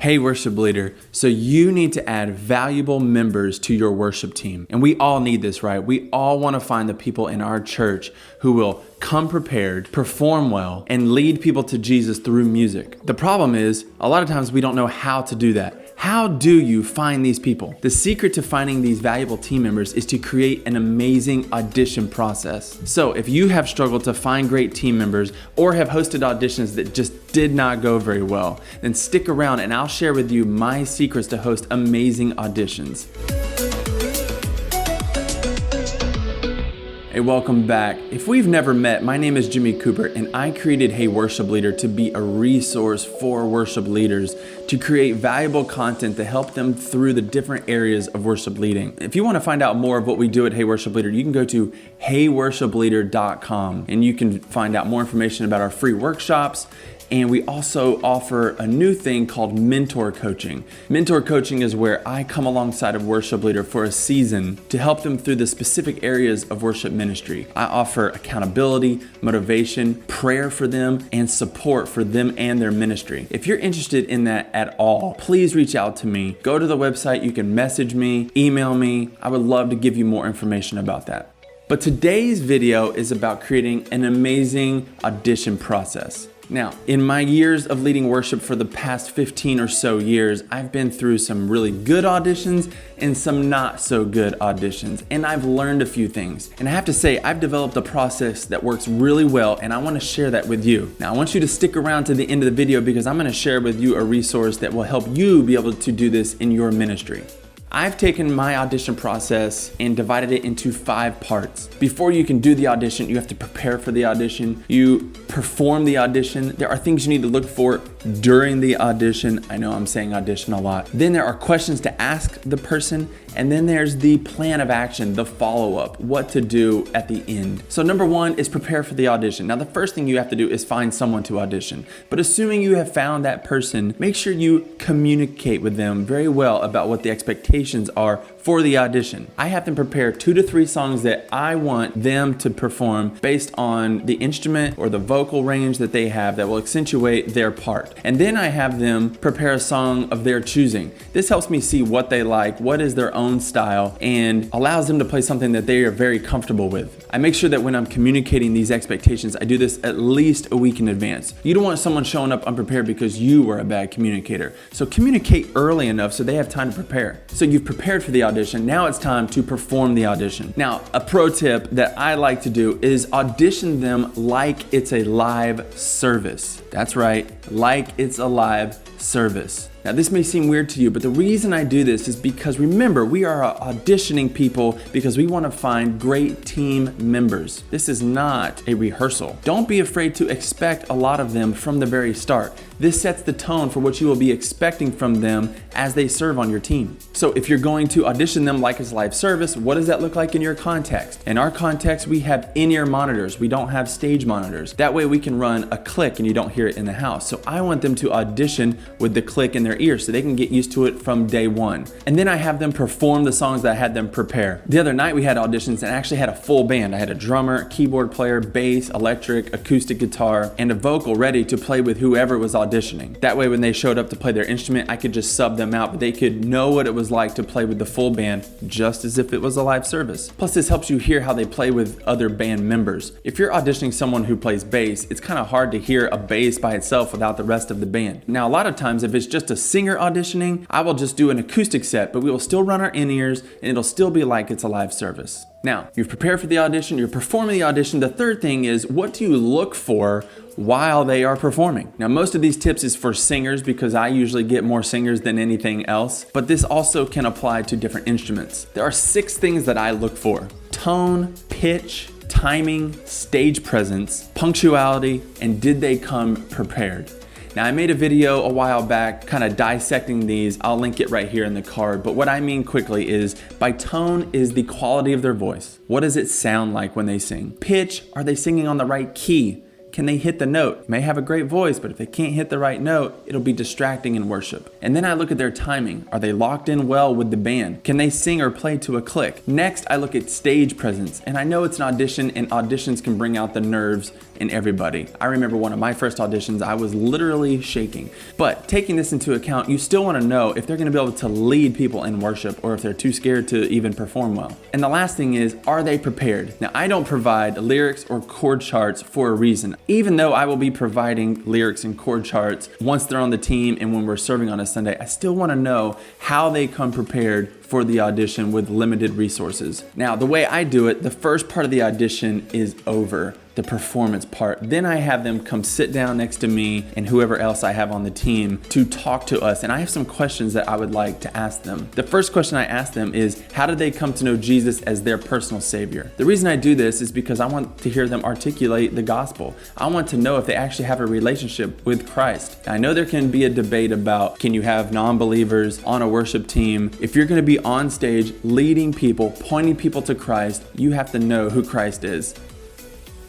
Hey worship leader, so you need to add valuable members to your worship team. And we all need this, right? We all want to find the people in our church who will come prepared, perform well, and lead people to Jesus through music. The problem is, a lot of times we don't know how to do that. How do you find these people? The secret to finding these valuable team members is to create an amazing audition process. So if you have struggled to find great team members or have hosted auditions that just did not go very well, then stick around and I'll share with you my secrets to host amazing auditions. Hey, welcome back. If we've never met, my name is Jimmy Cooper and I created Hey Worship Leader to be a resource for worship leaders to create valuable content to help them through the different areas of worship leading. If you want to find out more of what we do at Hey Worship Leader, you can go to heyworshipleader.com and you can find out more information about our free workshops. And we also offer a new thing called mentor coaching. Mentor coaching is where I come alongside a worship leader for a season to help them through the specific areas of worship ministry. I offer accountability, motivation, prayer for them, and support for them and their ministry. If you're interested in that at all, please reach out to me. Go to the website, you can message me, email me. I would love to give you more information about that. But today's video is about creating an amazing audition process. Now, in my years of leading worship for the past 15 or so years, I've been through some really good auditions and some not so good auditions, and I've learned a few things. And I have to say, I've developed a process that works really well, and I want to share that with you. Now, I want you to stick around to the end of the video because I'm going to share with you a resource that will help you be able to do this in your ministry. I've taken my audition process and divided it into 5 parts. Before you can do the audition, you have to prepare for the audition. You perform the audition. There are things you need to look for during the audition. I know I'm saying audition a lot. Then there are questions to ask the person. And then there's the plan of action, the follow-up, what to do at the end. So number 1 is prepare for the audition. Now the first thing you have to do is find someone to audition. But assuming you have found that person, make sure you communicate with them very well about what the expectations are for the audition. I have them prepare 2 to 3 songs that I want them to perform based on the instrument or the vocal range that they have that will accentuate their part. And then I have them prepare a song of their choosing. This helps me see what they like, what is their own style, and allows them to play something that they are very comfortable with. I make sure that when I'm communicating these expectations, I do this at least a week in advance. You don't want someone showing up unprepared because you were a bad communicator. So communicate early enough so they have time to prepare. So you've prepared for the audition. Now it's time to perform the audition. Now, a pro tip that I like to do is audition them like it's a live service. That's right, like it's a live service. Now this may seem weird to you, but the reason I do this is because remember, we are auditioning people because we want to find great team members. This is not a rehearsal. Don't be afraid to expect a lot of them from the very start. This sets the tone for what you will be expecting from them as they serve on your team. So if you're going to audition them like it's a live service, what does that look like in your context? In our context, we have in-ear monitors. We don't have stage monitors. That way we can run a click and you don't hear it in the house. So I want them to audition with the click in their ears so they can get used to it from day one. And then I have them perform the songs that I had them prepare. The other night we had auditions and I actually had a full band. I had a drummer, keyboard player, bass, electric, acoustic guitar, and a vocal ready to play with whoever was auditioning. That way when they showed up to play their instrument, I could just sub them out, but they could know what it was like to play with the full band just as if it was a live service. Plus this helps you hear how they play with other band members. If you're auditioning someone who plays bass, it's kind of hard to hear a bass by itself without the rest of the band. Now a lot of times if it's just a singer auditioning, I will just do an acoustic set, but we will still run our in-ears and it'll still be like it's a live service. Now, you've prepared for the audition, you're performing the audition. The third thing is, what do you look for while they are performing? Now, most of these tips is for singers because I usually get more singers than anything else, but this also can apply to different instruments. There are 6 things that I look for: tone, pitch, timing, stage presence, punctuality, and did they come prepared? Now I made a video a while back kind of dissecting these. I'll link it right here in the card. But what I mean quickly is by tone is the quality of their voice. What does it sound like when they sing? Pitch, are they singing on the right key? Can they hit the note? May have a great voice, but if they can't hit the right note, it'll be distracting in worship. And then I look at their timing. Are they locked in well with the band? Can they sing or play to a click? Next, I look at stage presence. And I know it's an audition, and auditions can bring out the nerves in everybody. I remember one of my first auditions, I was literally shaking. But taking this into account, you still want to know if they're going to be able to lead people in worship or if they're too scared to even perform well. And the last thing is, are they prepared? Now, I don't provide lyrics or chord charts for a reason. Even though I will be providing lyrics and chord charts once they're on the team and when we're serving on a Sunday, I still want to know how they come prepared for the audition with limited resources. Now, the way I do it, the first part of the audition is over, the performance part. Then I have them come sit down next to me and whoever else I have on the team to talk to us. And I have some questions that I would like to ask them. The first question I ask them is, how did they come to know Jesus as their personal Savior? The reason I do this is because I want to hear them articulate the gospel. I want to know if they actually have a relationship with Christ. Now, I know there can be a debate about, can you have non-believers on a worship team? If you're going to be on stage leading people, pointing people to Christ, you have to know who Christ is.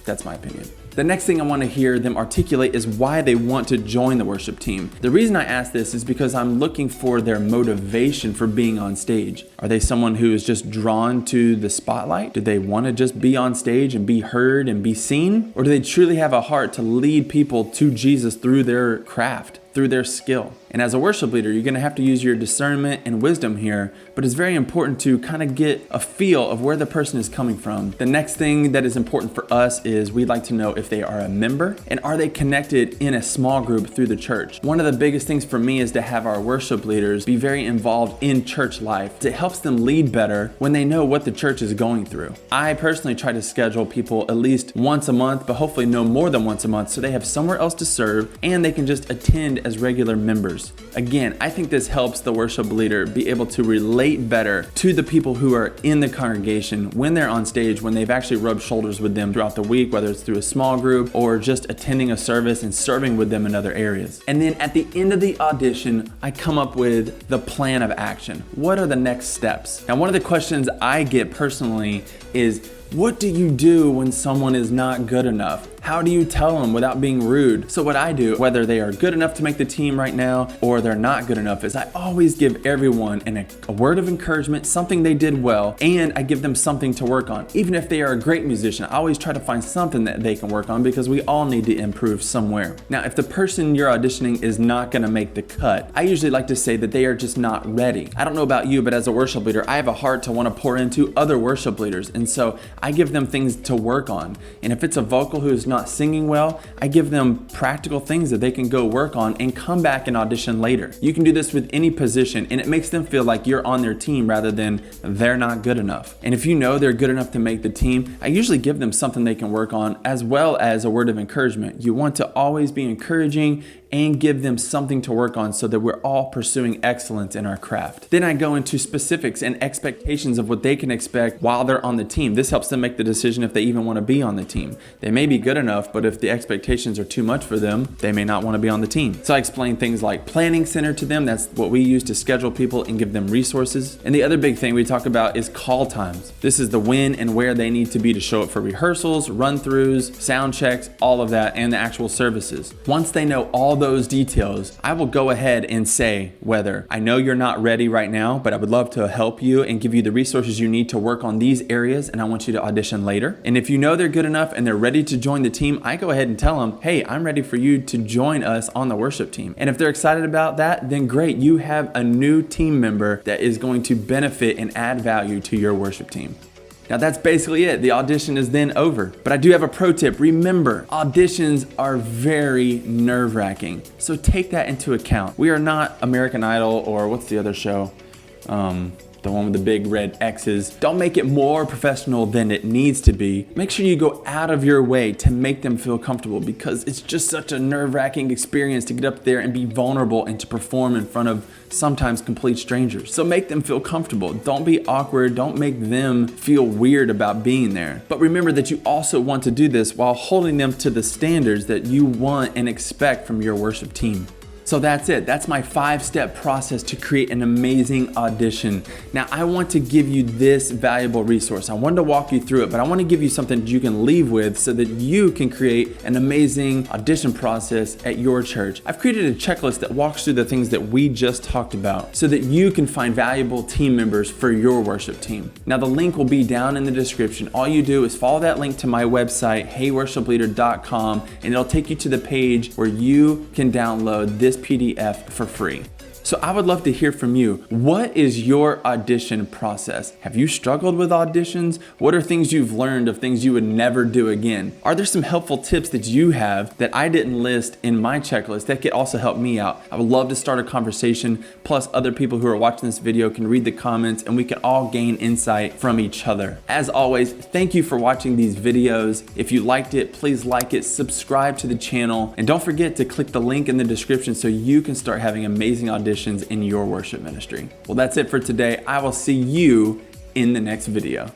That's my opinion. The next thing I want to hear them articulate is why they want to join the worship team. The reason I ask this is because I'm looking for their motivation for being on stage. Are they someone who is just drawn to the spotlight? Do they want to just be on stage and be heard and be seen? Or do they truly have a heart to lead people to Jesus through their craft, through their skill? And as a worship leader, you're going to have to use your discernment and wisdom here, but it's very important to kind of get a feel of where the person is coming from. The next thing that is important for us is we'd like to know if they are a member and are they connected in a small group through the church. One of the biggest things for me is to have our worship leaders be very involved in church life. It helps them lead better when they know what the church is going through. I personally try to schedule people at least once a month, but hopefully no more than once a month, so they have somewhere else to serve and they can just attend as regular members. Again, I think this helps the worship leader be able to relate better to the people who are in the congregation when they're on stage, when they've actually rubbed shoulders with them throughout the week, whether it's through a small group or just attending a service and serving with them in other areas. And then at the end of the audition, I come up with the plan of action. What are the next steps? Now, one of the questions I get personally is, what do you do when someone is not good enough? How do you tell them without being rude? So what I do, whether they are good enough to make the team right now or they're not good enough, is I always give everyone a word of encouragement, something they did well, and I give them something to work on. Even if they are a great musician, I always try to find something that they can work on because we all need to improve somewhere. Now, if the person you're auditioning is not going to make the cut, I usually like to say that they are just not ready. I don't know about you, but as a worship leader, I have a heart to want to pour into other worship leaders. And so I give them things to work on. And if it's a vocal who is not singing well, I give them practical things that they can go work on and come back and audition later. You can do this with any position, and it makes them feel like you're on their team rather than they're not good enough. And if you know they're good enough to make the team, I usually give them something they can work on as well as a word of encouragement. You want to always be encouraging and give them something to work on so that we're all pursuing excellence in our craft. Then I go into specifics and expectations of what they can expect while they're on the team. This helps them make the decision if they even want to be on the team. They may be good enough, but if the expectations are too much for them, they may not want to be on the team. So I explain things like planning center to them. That's what we use to schedule people and give them resources. And the other big thing we talk about is call times. This is the when and where they need to be to show up for rehearsals, run-throughs, sound checks, all of that, and the actual services. Once they know all those details, I will go ahead and say whether I know you're not ready right now, but I would love to help you and give you the resources you need to work on these areas, and I want you to audition later. And if you know they're good enough and they're ready to join the team, I go ahead and tell them, hey, I'm ready for you to join us on the worship team. And if they're excited about that, then great, you have a new team member that is going to benefit and add value to your worship team. Now that's basically it. The audition is then over. But I do have a pro tip. Remember, auditions are very nerve-wracking. So take that into account. We are not American Idol or what's the other show? The one with the big red X's. Don't make it more professional than it needs to be. Make sure you go out of your way to make them feel comfortable because it's just such a nerve-wracking experience to get up there and be vulnerable and to perform in front of sometimes complete strangers. So make them feel comfortable. Don't be awkward. Don't make them feel weird about being there. But remember that you also want to do this while holding them to the standards that you want and expect from your worship team. So that's it. That's my 5-step process to create an amazing audition. Now, I want to give you this valuable resource. I wanted to walk you through it, but I want to give you something you can leave with so that you can create an amazing audition process at your church. I've created a checklist that walks through the things that we just talked about so that you can find valuable team members for your worship team. Now, the link will be down in the description. All you do is follow that link to my website, heyworshipleader.com, and it'll take you to the page where you can download this PDF for free. So I would love to hear from you. What is your audition process? Have you struggled with auditions? What are things you've learned of things you would never do again? Are there some helpful tips that you have that I didn't list in my checklist that could also help me out? I would love to start a conversation. Plus, other people who are watching this video can read the comments and we can all gain insight from each other. As always, thank you for watching these videos. If you liked it, please like it, subscribe to the channel, and don't forget to click the link in the description so you can start having amazing auditions in your worship ministry. Well, that's it for today. I will see you in the next video.